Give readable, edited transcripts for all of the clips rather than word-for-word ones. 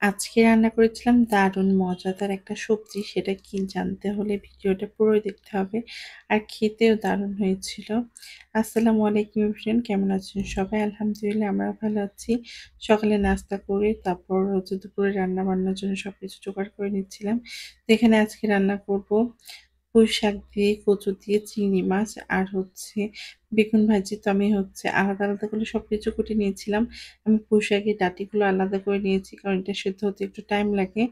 আজকে রান্না করেছিলাম দারুণ মজাদার একটা সবজি। সেটা কি জানতে হলে ভিডিওটা পুরোই দেখতে হবে। আর খেতেও দারুণ হয়েছিল। আসসালামু আলাইকুম এভরিওয়ান, কেমন আছেন সবাই? আলহামদুলিল্লাহ আমরা ভালো আছি। সকালে নাস্তা করে তারপর হচ্ছে দুপুরে রান্না-বান্নার জন্য সবকিছু জোগাড় করে নিচ্ছিলাম। তো এখানে আজকে রান্না করব পুঁই শাক দিয়ে, কচু দিয়ে, চিংড়ি মাছ আর হচ্ছে বেগুন ভাজি। তো আমি হচ্ছে আলাদা, আলাদা করে সবকিছু কুটে নিয়েছিলাম। আমি পুঁই শাকের ডাঁটিগুলো আলাদা করে নিয়েছি কারণ এটা সেদ্ধ হতে একটু টাইম লাগে।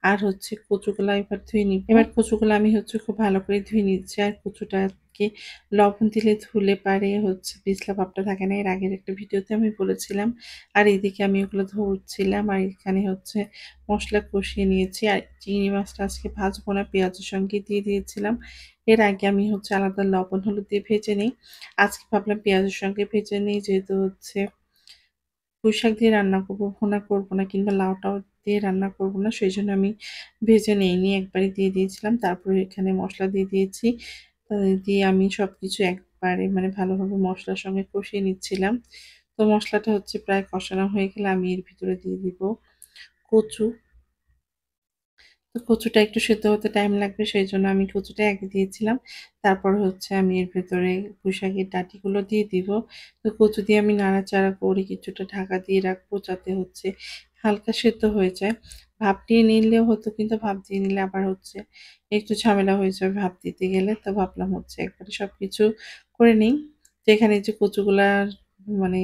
আর হচ্ছে কচুগুলা এবার ধুয়ে নিব। এবার কচুগুলা আমি হচ্ছে খুব ভালো করে ধুয়ে নিচ্ছি। আর কচুটাকে লবণ দিলে ধুলে পারে হচ্ছে পিছলা ভাবটা থাকে না। এর আগের একটা ভিডিওতে আমি বলেছিলাম। আর এদিকে আমি ওগুলো ধুচ্ছিলাম। আর এখানে হচ্ছে মসলা কষিয়ে নিয়েছি। আর চিংড়ি মাছটা আজকে ভাজবো না, পেঁয়াজের সঙ্গে দিয়ে দিয়েছিলাম। এর আগে আমি হচ্ছে আলাদা লবণ হলুদ দিয়ে ভেজে নিই। আজকে ভাবলাম পেঁয়াজের সঙ্গে ভেজে নিই, যেহেতু হচ্ছে পুঁইশাক দিয়ে রান্না করব, ভুনা করব না কিংবা লাউ-টাউ দিয়ে রান্না করব না। সেজন্য আমি ভেজে নিইনি, একবারে দিয়ে দিয়েছিলাম। তারপরে এখানে মসলা দিয়ে দিয়েছি। দিয়ে আমি সবকিছু একবারে মানে ভালোভাবে মসলার সঙ্গে কষিয়ে নিচ্ছিলাম। তো মসলাটা হচ্ছে প্রায় কষানো হয়ে গেলে আমি এর ভিতরে দিয়ে দিব কচু। তো কচুটা একটু সেদ্ধ হতে টাইম লাগবে, সেইজন্য আমি কচুটা আগে দিয়েছিলাম। তারপর হচ্ছে আমি এর ভেতরে পুঁইশাকের ডাঁটিগুলো দিয়ে দিব। তো কচু দিয়ে আমি নাড়াচাড়া করে কিছুটা ঢাকা দিয়ে রাখবো যাতে হচ্ছে হালকা সেদ্ধ হয়ে যায়। ভাপ দিয়ে নিলেও হতো, কিন্তু ভাপ দিয়ে নিলে আবার হচ্ছে একটু ঝামেলা হয়ে যাবে ভাপ দিতে গেলে। তো ভাবলাম হচ্ছে একবারে সবকিছু করে নিই। তো এখানে যে কচুগুলার মানে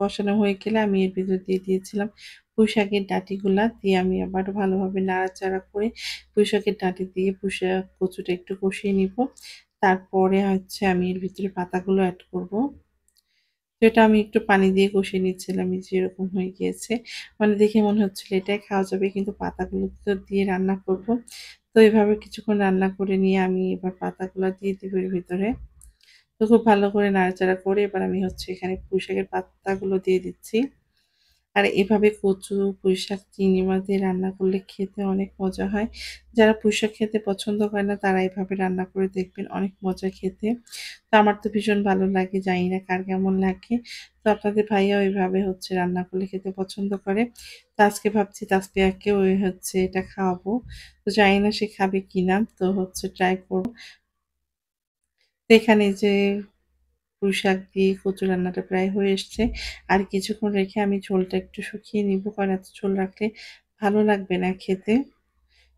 কষানো হয়ে গেলে আমি এর ভিতর দিয়ে দিয়েছিলাম পুঁইশাকের ডাঁটিগুলা। দিয়ে আমি আবারও ভালোভাবে নাড়াচাড়া করে পুঁইশাকের ডাঁটি দিয়ে পুঁইশাক কচুটা একটু কষিয়ে নিব। তারপরে হচ্ছে আমি এর ভিতরে পাতাগুলো এড করব। তো এটা আমি একটু পানি দিয়ে কষিয়ে নিচ্ছিলাম, এই যে এরকম হয়ে গিয়েছে। মানে দেখে মনে হচ্ছিল এটাই খাওয়া যাবে, কিন্তু পাতাগুলো তো দিয়ে রান্না করব। তো এভাবে কিছুক্ষণ রান্না করে নিয়ে আমি এবার পাতাগুলো দিয়ে দিব এর ভিতরে। তো খুব ভালো করে নাড়াচাড়া করে এবার আমি হচ্ছে এখানে পুঁইশাকের পাতাগুলো দিয়ে দিচ্ছি। আর এভাবে কচু, পুঁইশাক, চিংড়ি মাছ দিয়ে রান্না করলে খেতে অনেক মজা হয়। যারা পুঁইশাক খেতে পছন্দ করে না তারা এভাবে রান্না করে দেখবেন, অনেক মজা খেতে। তো আমার তো ভীষণ ভালো লাগে, জানি না কার কেমন লাগে। তো আপনাদের ভাইয়াও এভাবে হচ্ছে রান্না করলে খেতে পছন্দ করে। তো আজকে ভাবছি তাসফিয়াকেও হচ্ছে এটা খাওয়াবো। তো জানি না সে খাবে কিনা, তো হচ্ছে ট্রাই করব। তো এখানে যে পুঁইশাক দিয়ে কচু রান্নাটা প্রায় হয়ে এসছে। আর কিছুক্ষণ রেখে আমি ঝোলটা একটু শুকিয়ে নিব, কারণ এত ঝোল রাখলে ভালো লাগবে না খেতে।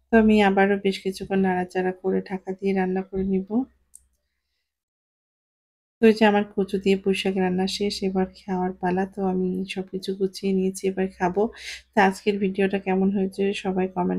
তো আমি আবারও বেশ কিছুক্ষণ নাড়াচাড়া করে ঢাকা দিয়ে রান্না করে নিব। তো এই যে আমার কচু দিয়ে পুঁইশাক রান্না শেষ, এবার খাওয়ার পালা। তো আমি সবকিছু গুছিয়ে নিয়েছি, এবার খাবো। তো আজকের ভিডিওটা কেমন হয়েছে সবাই কমেন্ট